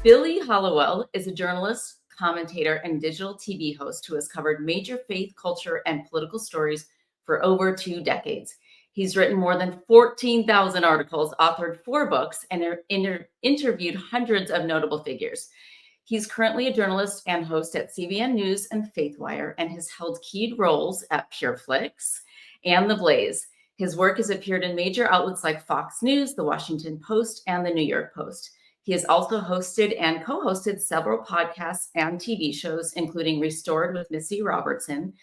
Billy Hallowell is a journalist, commentator, and digital TV host who has covered major faith, culture, and political stories for over 2 decades. He's written more than 14,000 articles, authored 4 books, and interviewed hundreds of notable figures. He's currently a journalist and host at CBN News and FaithWire, and has held key roles at PureFlix and The Blaze. His work has appeared in major outlets like Fox News, The Washington Post, and The New York Post. He has also hosted and co-hosted several podcasts and TV shows, including Restored with Missy Robertson,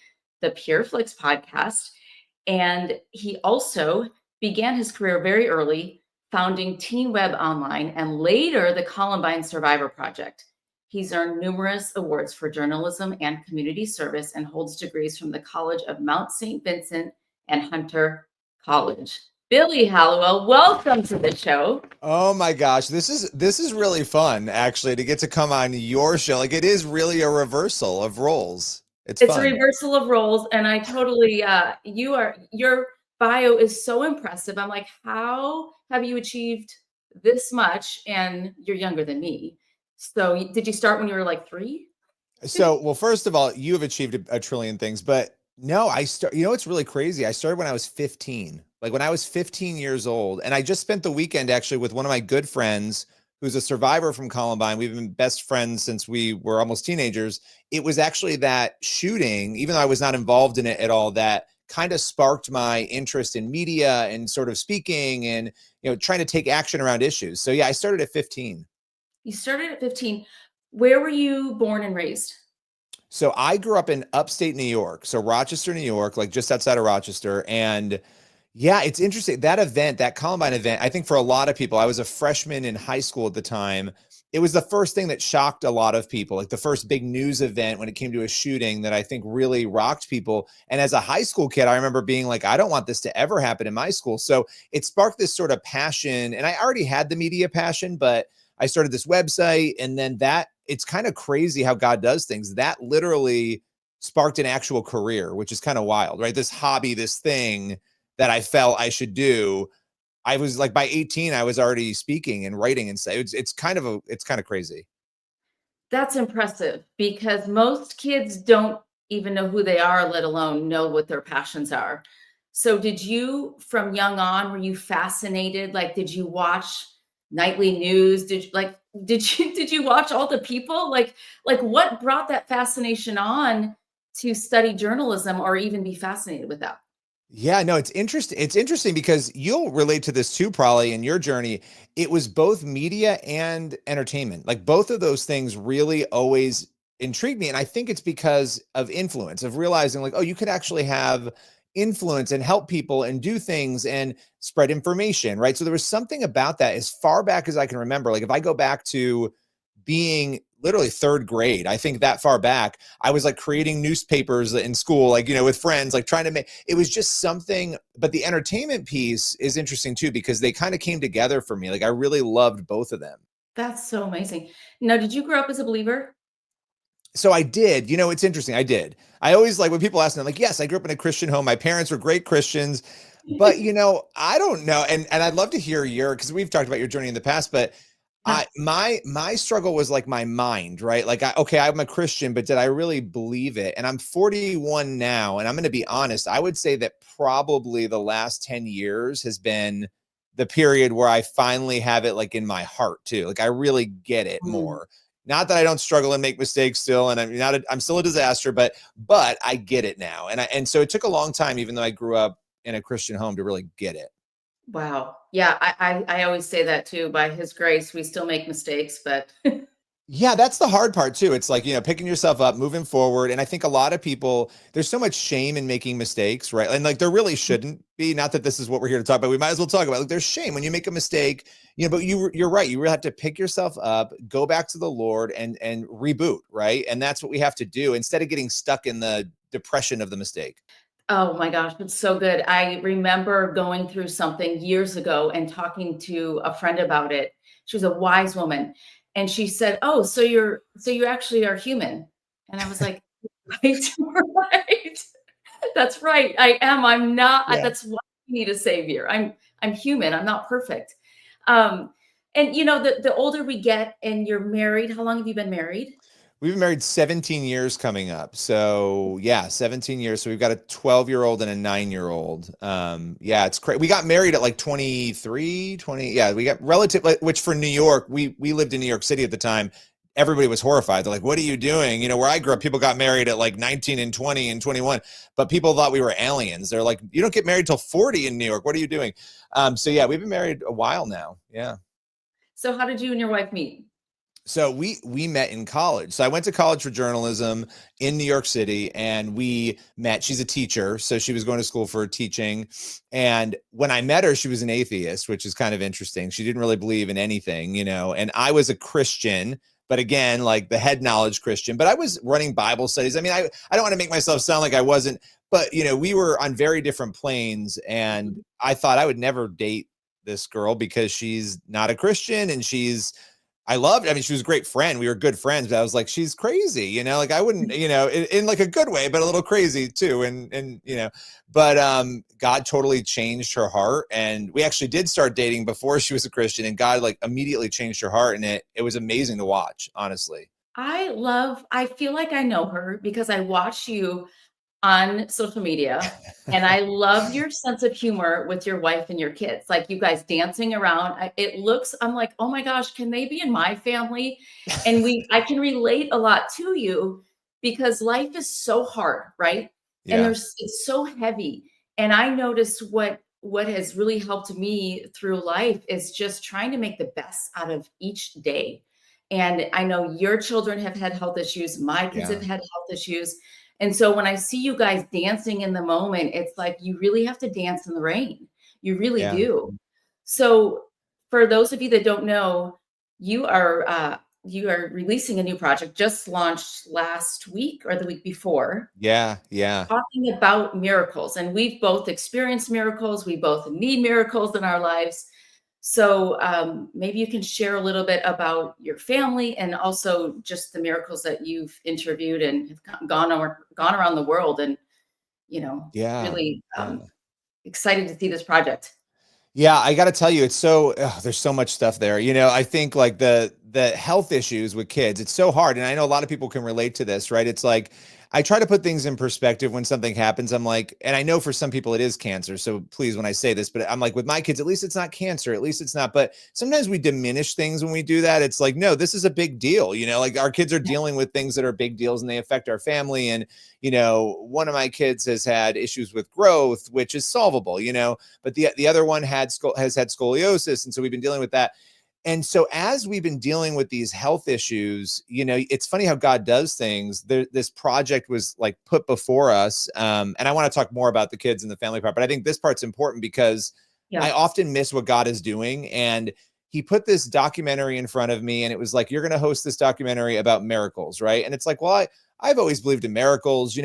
the PureFlix podcast, and he also began his career very early, founding Teen Web Online and later the Columbine Survivor Project. He's earned numerous awards for journalism and community service and holds degrees from the College of Mount St. Vincent and Hunter College. Billy Hallowell, welcome to the show. Oh my gosh, this is really fun actually to get to come on your show. Like it is really a reversal of roles. It's fun. A reversal of roles, and I totally your bio is so impressive. I'm like, how have you achieved this much? And you're younger than me. So did you start when you were like 3? So, well, first of all, you have achieved a trillion things, but no, you know, it's really crazy. I started when I was 15, like when I was 15 years old. And I just spent the weekend actually with one of my good friends who's a survivor from Columbine. We've been best friends since we were almost teenagers. It was actually that shooting, even though I was not involved in it at all, that kind of sparked my interest in media and sort of speaking and, you know, trying to take action around issues. So yeah, I started at 15. You started at 15. Where were you born and raised? So I grew up in upstate New York. So Rochester, New York, like just outside of Rochester. And yeah, it's interesting. That event, that Columbine event, I think for a lot of people, I was a freshman in high school at the time. It was the first thing that shocked a lot of people, like the first big news event when it came to a shooting that I think really rocked people. And as a high school kid, I remember being like, I don't want this to ever happen in my school. So it sparked this sort of passion. And I already had the media passion, but I started this website, and then it's kind of crazy how God does things. That literally sparked an actual career, which is kind of wild, right? This hobby, this thing that I felt I should do. I was like, by 18, I was already speaking and writing and say it's kind of crazy. That's impressive because most kids don't even know who they are, let alone know what their passions are. So did you, from young on, were you fascinated? Like, did you watch nightly news? Did you watch all the people? Like what brought that fascination on to study journalism or even be fascinated with that? Yeah, no, it's interesting. It's interesting because you'll relate to this too, probably in your journey. It was both media and entertainment. Like both of those things really always intrigued me. And I think it's because of influence, of realizing like, oh, you could actually have influence and help people and do things and spread information, right? So there was something about that as far back as I can remember. Like if I go back to being literally 3rd grade, I think that far back, I was like creating newspapers in school, like, you know, with friends, like trying to make, it was just something. But the entertainment piece is interesting too, because they kind of came together for me. Like I really loved both of them. That's so amazing. Now, did you grow up as a believer? So I did, you know, it's interesting. I did. I always like when people ask me, I'm like, yes, I grew up in a Christian home. My parents were great Christians, but you know, I don't know. And I'd love to hear because we've talked about your journey in the past, but my struggle was like my mind, right? Like, I'm a Christian, but did I really believe it? And I'm 41 now. And I'm going to be honest. I would say that probably the last 10 years has been the period where I finally have it like in my heart too. Like I really get it more. Not that I don't struggle and make mistakes still. And I'm still a disaster, but I get it now. And so it took a long time, even though I grew up in a Christian home, to really get it. Wow. Yeah, I always say that too. By his grace, we still make mistakes, but yeah, that's the hard part too. It's like, you know, picking yourself up, moving forward. And I think a lot of people, there's so much shame in making mistakes, right? And like there really shouldn't be. Not that this is what we're here to talk about. We might as well talk about, like, there's shame when you make a mistake, you know, but you're right. You really have to pick yourself up, go back to the Lord and reboot, right? And that's what we have to do instead of getting stuck in the depression of the mistake. oh my gosh, it's so good. I remember going through something years ago and talking to a friend about it. She was a wise woman, and she said, "Oh, so you actually are human." And I was like, "Right, right. That's right. I am. I'm not. Yeah. That's why I need a savior. I'm human. I'm not perfect." Um, And the older we get and you're married, how long have you been married? We've been married 17 years coming up. So yeah, 17 years. So we've got a 12-year-old and a 9-year-old. Yeah, it's crazy. We got married at like 23, 20. Yeah, we got relative, which for New York, we lived in New York City at the time. Everybody was horrified. They're like, what are you doing? Where I grew up, people got married at like 19 and 20 and 21, but people thought we were aliens. They're like, you don't get married till 40 in New York. What are you doing? So yeah, we've been married a while now. Yeah. So how did you and your wife meet? So we met in college. So I went to college for journalism in New York City, and we met. She's a teacher, so she was going to school for teaching. And when I met her, she was an atheist, which is kind of interesting. She didn't really believe in anything, and I was a Christian, but again, like the head knowledge Christian. But I was running Bible studies. I mean, I don't want to make myself sound like I wasn't, but we were on very different planes, and I thought I would never date this girl because she's not a Christian, and I mean, she was a great friend. We were good friends, but I was like, she's crazy, like I wouldn't, in like a good way, but a little crazy too. But God totally changed her heart. And we actually did start dating before she was a Christian, and God like immediately changed her heart. And it was amazing to watch, honestly. I feel like I know her because I watch you on social media, and I love your sense of humor with your wife and your kids. Like you guys dancing around. I'm like, oh my gosh, can they be in my family? And I can relate a lot to you because life is so hard, right? And Yeah. it's so heavy. And I notice what has really helped me through life is just trying to make the best out of each day. And I know your children have had health issues, my kids Yeah. have had health issues. And so when I see you guys dancing in the moment, it's like you really have to dance in the rain. You really Yeah. do. So for those of you that don't know, you are releasing a new project just launched last week or the week before, Yeah. Yeah. talking about miracles. And we've both experienced miracles. We both need miracles in our lives. So maybe you can share a little bit about your family and also just the miracles that you've interviewed and have gone around the world, and Yeah. really Yeah. excited to see this project. Yeah, I got to tell you, there's so much stuff there. I think like the health issues with kids, it's so hard. And I know a lot of people can relate to this, right? It's like I try to put things in perspective when something happens. I'm like, and I know for some people it is cancer. So please, when I say this, but I'm like, with my kids, at least it's not cancer. At least it's not. But sometimes we diminish things when we do that. It's like, no, this is a big deal. Like our kids are dealing with things that are big deals and they affect our family. And, one of my kids has had issues with growth, which is solvable, but the other one has had scoliosis, and so we've been dealing with that. And so as we've been dealing with these health issues, it's funny how God does things. This project was like put before us, and I want to talk more about the kids and the family part, but I think this part's important because I Yeah. often miss what God is doing. And he put this documentary in front of me, and it was like, you're going to host this documentary about miracles, right? And it's like, well, I've always believed in miracles,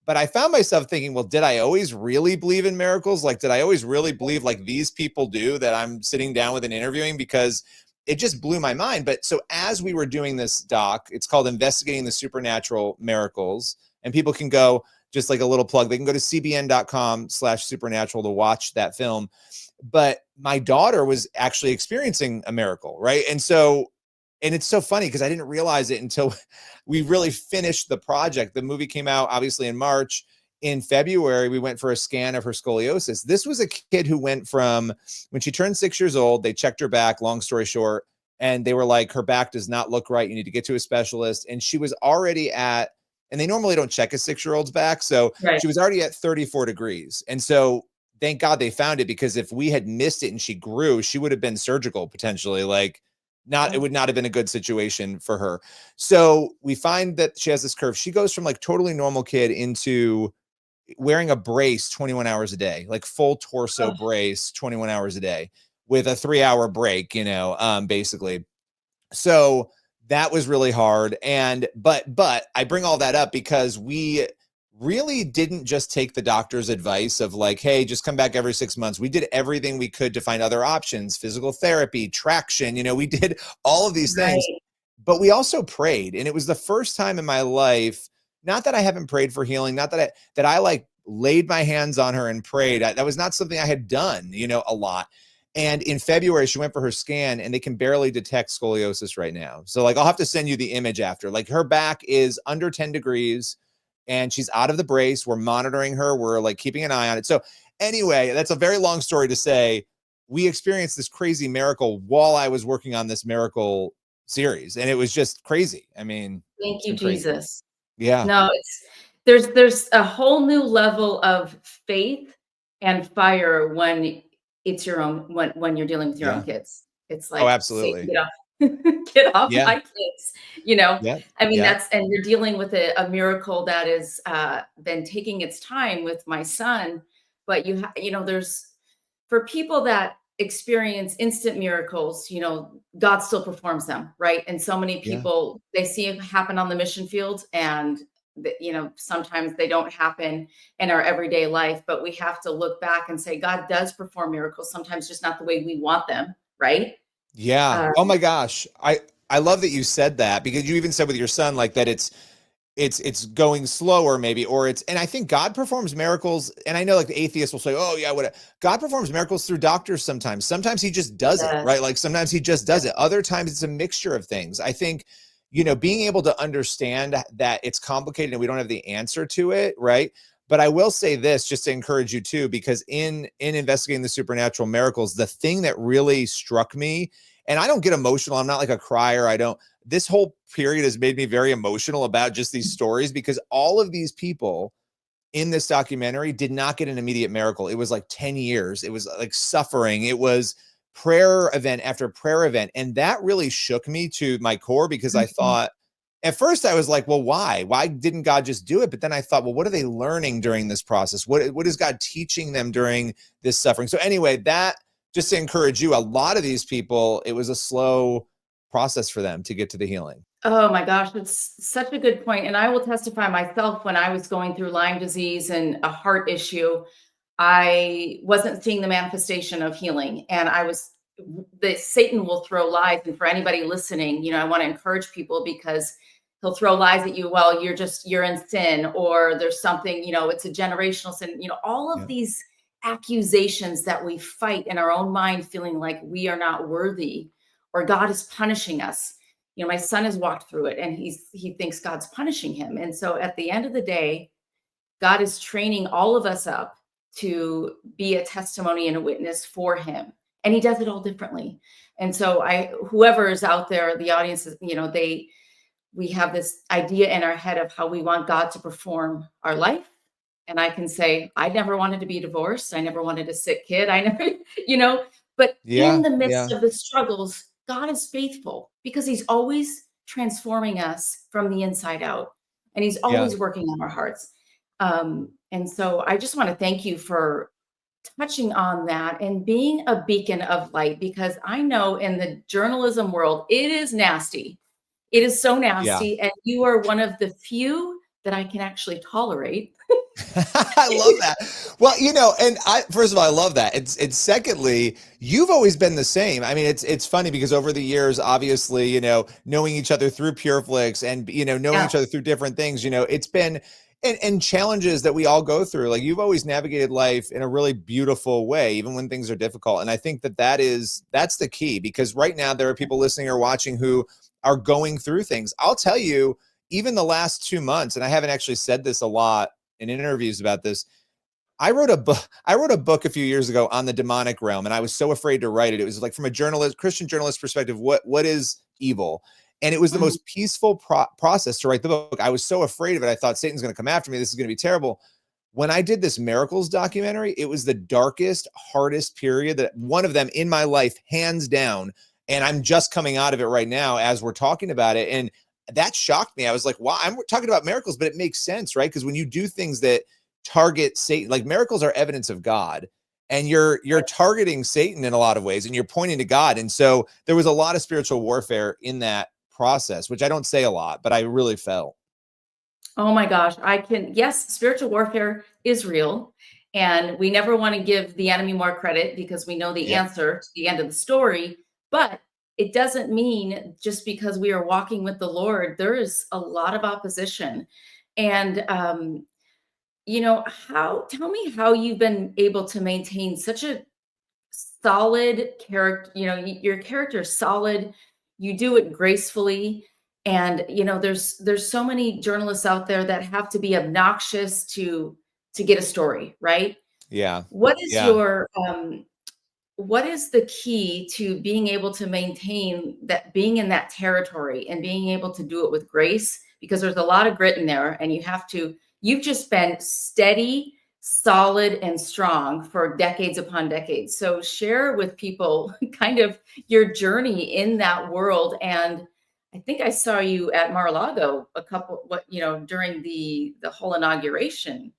but I found myself thinking, well, did I always really believe in miracles? Like, did I always really believe like these people do that I'm sitting down with and interviewing? Because it just blew my mind. But so as we were doing this doc, it's called Investigating the Supernatural Miracles. And people can go, just like a little plug, they can go to cbn.com/supernatural to watch that film. But my daughter was actually experiencing a miracle, right? And it's so funny because I didn't realize it until we really finished the project. The movie came out obviously in March. In February, we went for a scan of her scoliosis. This was a kid who went from when she turned 6 years old, they checked her back, long story short, and they were like, her back does not look right. You need to get to a specialist. And she was already and they normally don't check a 6-year-old's back. So Right. she was already at 34 degrees. And so thank God they found it, because if we had missed it and she grew, she would have been surgical potentially. Like, it would not have been a good situation for her. So we find that she has this curve. She goes from like totally normal kid into wearing a brace 21 hours a day, like full torso Oh, brace 21 hours a day with a 3-hour break, basically. So that was really hard. But I bring all that up because we really didn't just take the doctor's advice of like, hey, just come back every 6 months. We did everything we could to find other options, physical therapy, traction, we did all of these things, right. but we also prayed. And it was the first time in my life, not that I haven't prayed for healing, not that I like laid my hands on her and prayed. That was not something I had done, a lot. And in February, she went for her scan and they can barely detect scoliosis right now. So like, I'll have to send you the image after. Like, her back is under 10 degrees and she's out of the brace. We're monitoring her. We're like keeping an eye on it. So anyway, that's a very long story to say we experienced this crazy miracle while I was working on this miracle series. And it was just crazy. I mean, Thank it's you, been crazy. Jesus. Yeah. No, it's there's a whole new level of faith and fire when it's your own when you're dealing with your own Yeah. kids. It's Oh, like, Satan, absolutely. get off get off Yeah. my kids, you know? Yeah. I mean, Yeah. that's and you're dealing with a miracle that is been taking its time with my son, but there's for people that experience instant miracles, God still performs them, right? And so many Yeah. people they see it happen on the mission field, and sometimes they don't happen in our everyday life, but we have to look back and say God does perform miracles, sometimes just not the way we want them, right? Yeah. Uh, Oh my gosh. I love that you said that, because you even said with your son like that it's going slower maybe, or it's, and I think God performs miracles. And I know like the atheists will say, oh yeah, what God performs miracles through doctors sometimes. Sometimes he just does it, yes, right? Like sometimes he just does yes. it. Other times it's a mixture of things. I think, being able to understand that it's complicated and we don't have the answer to it, right? But I will say this just to encourage you too, because in investigating the supernatural miracles, the thing that really struck me, and I don't get emotional, I'm not like a crier, I don't, this whole period has made me very emotional about just these stories, because all of these people in this documentary did not get an immediate miracle. It was like 10 years. It was like suffering. It was prayer event after prayer event. And that really shook me to my core, because I Mhm. thought, at first I was like, well, why? Why didn't God just do it? But then I thought, well, what are they learning during this process? What is God teaching them during this suffering? So anyway, that just to encourage you, a lot of these people, it was a slow process for them to get to the healing. Oh my gosh, it's such a good point. And I will testify myself when I was going through Lyme disease and a heart issue, I wasn't seeing the manifestation of healing. And the Satan will throw lies. And for anybody listening, I want to encourage people because he'll throw lies at you. Well, you're in sin, or there's something, it's a generational sin, all of Yeah. these accusations that we fight in our own mind, feeling like we are not worthy or God is punishing us. My son has walked through it and he thinks God's punishing him. And so at the end of the day, God is training all of us up to be a testimony and a witness for him. And he does it all differently. And so whoever is out there, the audience is, we have this idea in our head of how we want God to perform our life. And I can say, I never wanted to be divorced. I never wanted a sick kid. I never, but in Yeah. the midst Yeah. of the struggles, God is faithful because he's always transforming us from the inside out. And he's Yeah. always working on our hearts. And so I just want to thank you for touching on that and being a beacon of light, because I know in the journalism world, it is nasty. It is so Yeah. nasty. And you are one of the few that I can actually tolerate. I love that. Well, and I first of all, I love that. It's secondly, you've always been the same. I mean, it's funny because over the years, obviously, knowing each other through PureFlix and knowing Yeah. each other through different things, it's been and challenges that we all go through. Like you've always navigated life in a really beautiful way, even when things are difficult. And I think that's the key, because right now there are people listening or watching who are going through things. I'll tell you, even the last 2 months, and I haven't actually said this a lot in interviews about this. I wrote a book a few years ago on the demonic realm, and I was so afraid to write it. It was like from a Christian journalist perspective, what is evil? And it was the Mhm. most peaceful process to write the book. I was so afraid of it. I thought Satan's going to come after me. This is going to be terrible. When I did this miracles documentary, it was the darkest, hardest period, that one of them in my life, hands down. And I'm just coming out of it right now as we're talking about it. And that shocked me. I was like, wow, I'm talking about miracles, but it makes sense, right? Because when you do things that target Satan, like miracles are evidence of God, and you're targeting Satan in a lot of ways, and you're pointing to God. And so there was a lot of spiritual warfare in that process, which I don't say a lot, but I really felt. Oh my gosh, yes, spiritual warfare is real. And we never want to give the enemy more credit because we know the Yep. answer to the end of the story. But it doesn't mean just because we are walking with the Lord, there is a lot of opposition. And, tell me how you've been able to maintain solid character, your character is solid. You do it gracefully. And, there's so many journalists out there that have to be obnoxious to get a story, right? Yeah. What is Yeah. what is the key to being able to maintain that, being in that territory and being able to do it with grace? Because there's a lot of grit in there, and you've just been steady, solid, and strong for decades upon decades. So share with people kind of your journey in that world. And I think I saw you at Mar-a-Lago during the whole inauguration.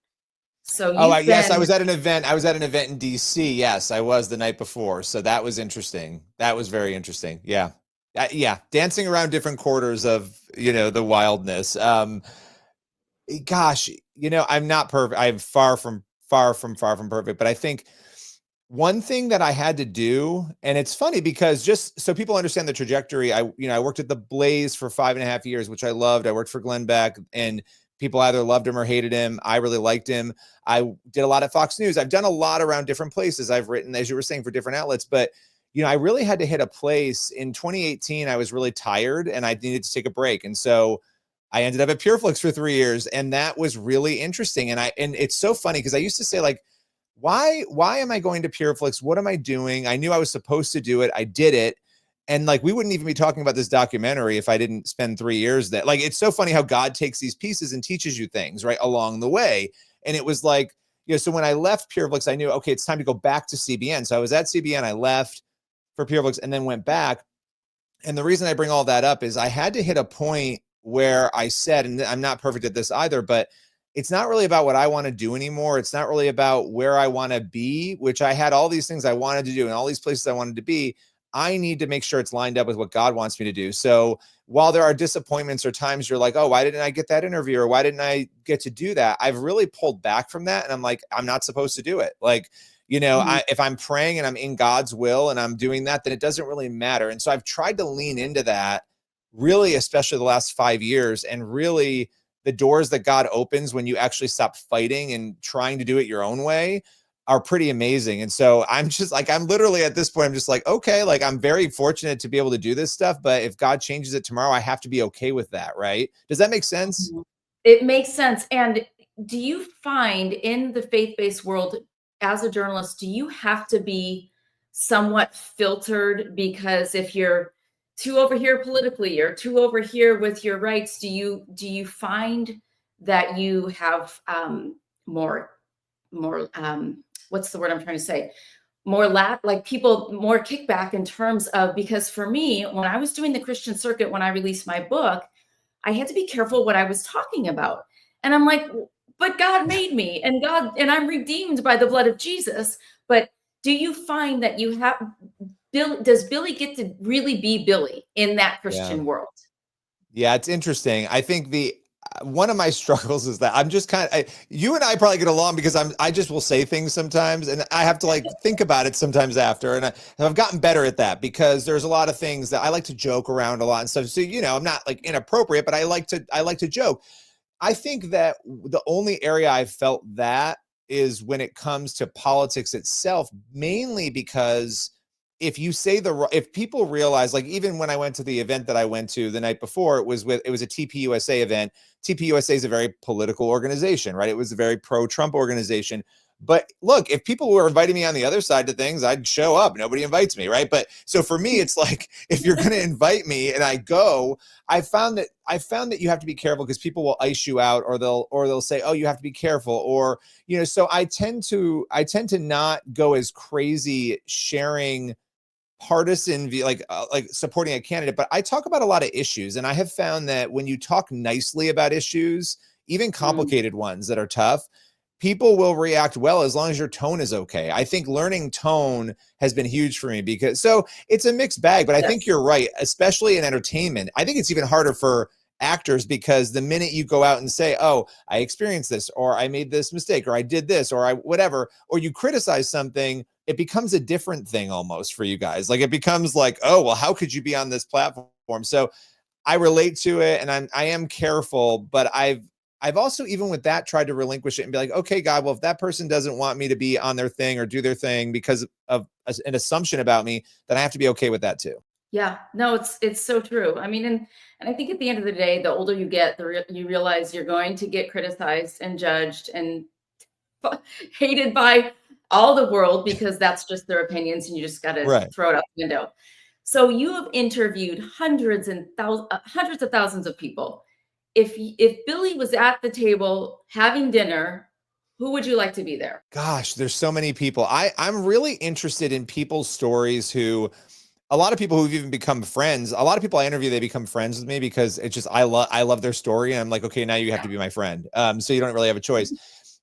So Oh, you've yes, I been was at an event. I was at an event in DC. Yes, I was the night before. So that was interesting. That was very interesting. Yeah. Yeah. Dancing around different quarters of, the wildness. Gosh, I'm not perfect. I'm far from perfect, but I think one thing that I had to do, and it's funny because just so people understand the trajectory, I worked at the Blaze for 5.5 years, which I loved. I worked for Glenn Beck, and people either loved him or hated him. I really liked him. I did a lot at Fox News. I've done a lot around different places. I've written, as you were saying, for different outlets, but I really had to hit a place in 2018. I was really tired and I needed to take a break. And so I ended up at PureFlix for 3 years, and that was really interesting. And it's so funny because I used to say, like, why am I going to PureFlix? What am I doing? I knew I was supposed to do it. I did it. And like, we wouldn't even be talking about this documentary if I didn't spend 3 years there. Like, it's so funny how God takes these pieces and teaches you things right along the way. And it was like, so when I left PureFlix, I knew, okay, it's time to go back to CBN. So I was at CBN, I left for PureFlix and then went back. And the reason I bring all that up is I had to hit a point where I said, and I'm not perfect at this either, but it's not really about what I want to do anymore. It's not really about where I want to be, which I had all these things I wanted to do and all these places I wanted to be. I need to make sure it's lined up with what God wants me to do. So while there are disappointments or times you're like, oh, why didn't I get that interview? Or why didn't I get to do that? I've really pulled back from that. And I'm like, I'm not supposed to do it. Like, if I'm praying and I'm in God's will and I'm doing that, then it doesn't really matter. And so I've tried to lean into that really, especially the last 5 years, and really the doors that God opens when you actually stop fighting and trying to do it your own way are pretty amazing. And so I'm just like, I'm literally at this point, I'm just like, okay, like I'm very fortunate to be able to do this stuff, but if God changes it tomorrow, I have to be okay with that. Right. Does that make sense? It makes sense. And do you find in the faith-based world, as a journalist, do you have to be somewhat filtered? Because if you're too over here politically or too over here with your rights, do you find that you have more what's the word I'm trying to say? Like people more kickback in terms of, because for me, when I was doing the Christian circuit, when I released my book, I had to be careful what I was talking about. And I'm like, but God made me, and I'm redeemed by the blood of Jesus. But do you find that does Billy get to really be Billy in that Yeah. Christian world? Yeah, it's interesting. I think one of my struggles is that I'm just you and I probably get along because I just will say things sometimes and I have to like think about it sometimes after. And I've gotten better at that because there's a lot of things that I like to joke around a lot and stuff. So, I'm not like inappropriate, but I like to joke. I think that the only area I've felt that is when it comes to politics itself, mainly because if people realize, like, even when I went to the event that I went to the night before, it was a TPUSA event. TPUSA is a very political organization, right? It was a very pro-Trump organization. But look, if people were inviting me on the other side of things, I'd show up. Nobody invites me, right? But so for me, it's like, if you're going to invite me and I go, I found that you have to be careful because people will ice you out, or they'll say, oh, you have to be careful, or so I tend to not go as crazy sharing partisan view, like supporting a candidate, but I talk about a lot of issues. And I have found that when you talk nicely about issues, even complicated ones that are tough, people will react well as long as your tone is okay. I think learning tone has been huge for me because it's a mixed bag, but I think you're right, especially in entertainment. I think it's even harder for actors because the minute you go out and say, oh, I experienced this, or I made this mistake, or I did this, or I whatever, or you criticize something, it becomes a different thing almost for you guys. Like, it becomes like, oh, well, how could you be on this platform? So I relate to it, and I am careful, but I I've also, even with that, tried to relinquish it and be like, okay, God, well, if that person doesn't want me to be on their thing or do their thing because of an assumption about me, then I have to be okay with that too. Yeah, no, it's so true. I mean, and I think at the end of the day, the older you get, you realize you're going to get criticized and judged and hated by all the world because that's just their opinions, and you just got to Right. throw it out the window. So you have interviewed hundreds of thousands of people. If Billy was at the table having dinner, who would you like to be there? Gosh, there's so many people. I'm really interested in people's stories who, a lot of people who've even become friends. A lot of people I interview, they become friends with me because it's just I love their story, and I'm like, okay, now you have to be my friend. So you don't really have a choice.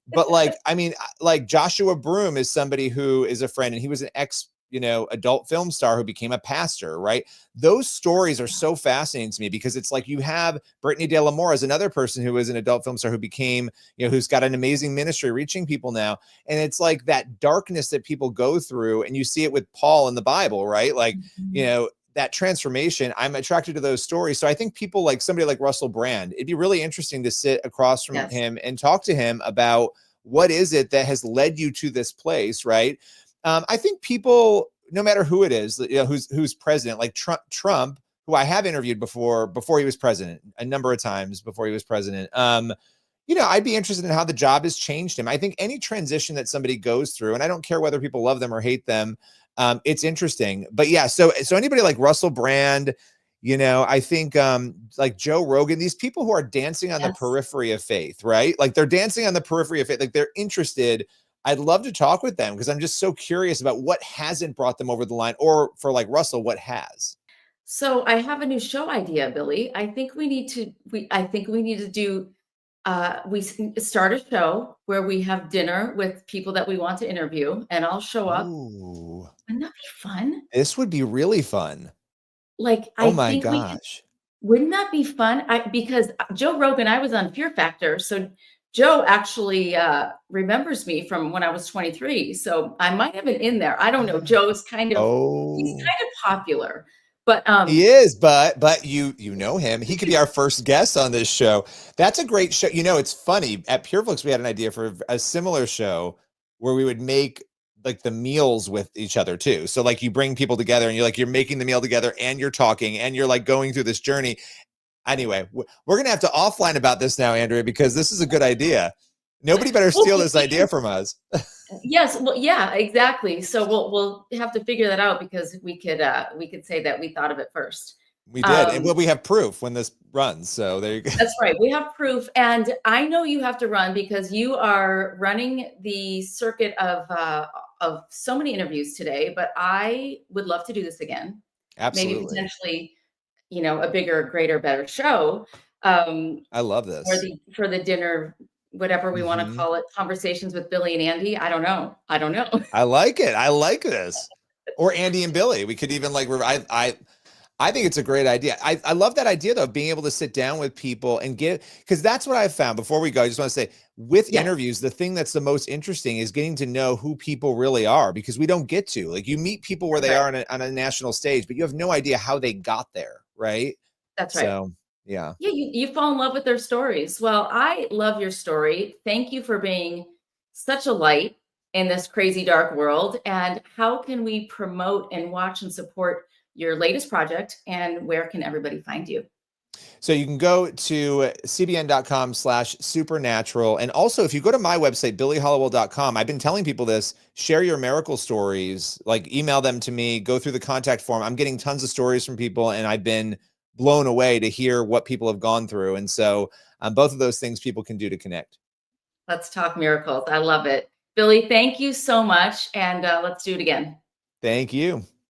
But like, I mean, like Joshua Broome is somebody who is a friend, and he was an ex, adult film star who became a pastor, right? Those stories are so fascinating to me because it's like you have Brittany De La Mora as another person who is an adult film star who became, who's got an amazing ministry reaching people now. And it's like that darkness that people go through, and you see it with Paul in the Bible, right? Like, that transformation. I'm attracted to those stories. So I think people like somebody like Russell Brand, it'd be really interesting to sit across from Yes. him and talk to him about what is it that has led you to this place, right? I think people, no matter who it is, who's president, like Trump, who I have interviewed before he was president, a number of times before he was president. I'd be interested in how the job has changed him. I think any transition that somebody goes through, and I don't care whether people love them or hate them, it's interesting. But yeah, so anybody like Russell Brand, I think like Joe Rogan, these people who are dancing on the Yes. periphery of faith, right? Like they're dancing on the periphery of faith, like they're interested. I'd love to talk with them because I'm just so curious about what hasn't brought them over the line, or for like Russell, what has. So I have a new show idea, Billy. I think we need to do start a show where we have dinner with people that we want to interview, and I'll show up. Ooh, Wouldn't that be fun? this would be really fun. Like, Oh I my think we could. gosh. Wouldn't that be fun? Because Joe Rogan, I was on Fear Factor, so Joe actually remembers me from when I was 23. So I might have been in there. I don't know. He's Oh, kind of popular, but he is, but you know him. He could be our first guest on this show. That's a great show. It's funny. At Pureflix, we had an idea for a similar show where we would make like the meals with each other too. So like you bring people together and you're making the meal together and you're talking and you're like going through this journey. Anyway, we're going to have to offline about this now, Andrea, because this is a good idea. Nobody better well, steal this idea from us. yes, well, yeah, exactly. So we'll have to figure that out because we could say that we thought of it first. We did. And Um, well, we have proof when this runs. So there you go. that's right. We have proof, and I know you have to run because you are running the circuit of so many interviews today. But I would love to do this again. Maybe Absolutely. potentially, a bigger, greater, better show I love this. for the dinner, whatever we want to Mhm. call it, conversations with Billy and Andy. I don't know. I don't know. I like it. I like this. Or Andy and Billy. We could even like I think it's a great idea. I love that idea though, being able to sit down with people and because that's what I've found. Before we go, I just want to say with Yes, interviews, the thing that's the most interesting is getting to know who people really are, because we don't get to, like, you meet people where that's they right. are on a national stage, but you have no idea how they got there. Right. That's right. So yeah. Yeah, you fall in love with their stories. Well, I love your story. Thank you for being such a light in this crazy dark world. And how can we promote and watch and support your latest project? And where can everybody find you? So you can go to cbn.com/supernatural. And also, if you go to my website, billyhallowell.com, I've been telling people this, share your miracle stories, like email them to me, go through the contact form. I'm getting tons of stories from people, and I've been blown away to hear what people have gone through. And so both of those things people can do to connect. Let's talk miracles. I love it. Billy, thank you so much. And let's do it again. Thank you.